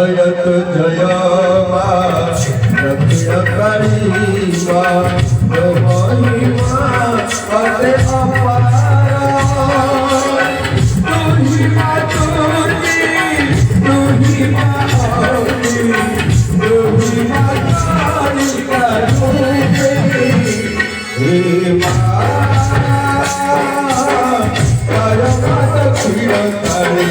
जयत जय मा रक्षकरी मा महिमा अते अपार तुही मा तुही तुही मा तुही मा कालिका रूपे हे मा परमत क्षीणकारी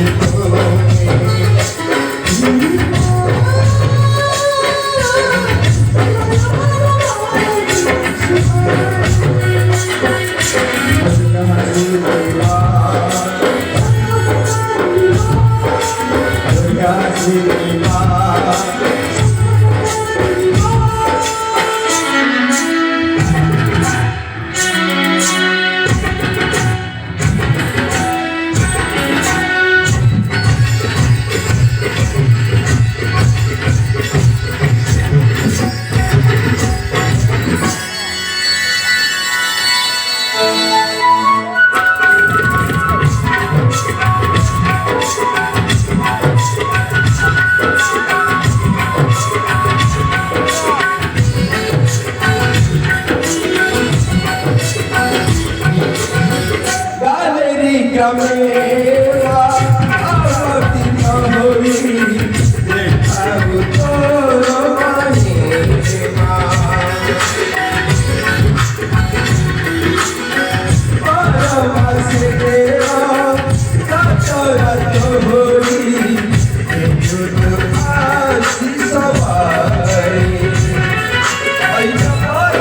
मेरा आरती होई देखाऊ तोर महिमा परमासे तेरा सतरत होई जुद आसी सवारी ऐसा पर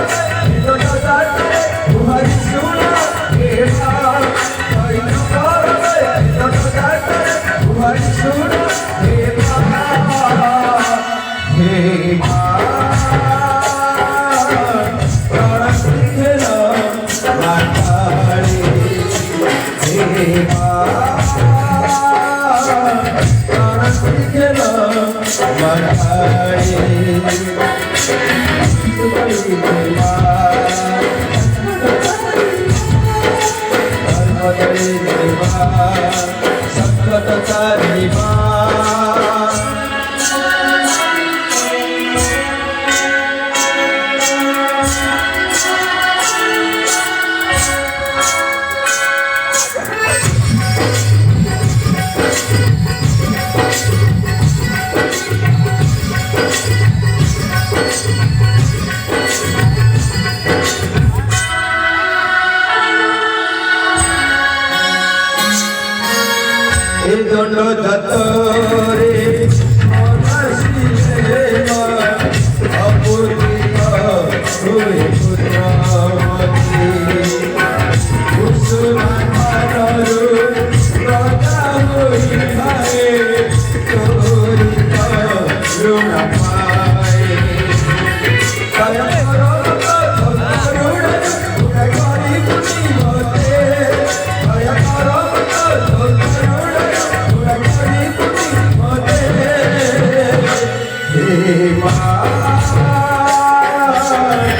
जो दाता तुम्हारी सुना केहा दंड जत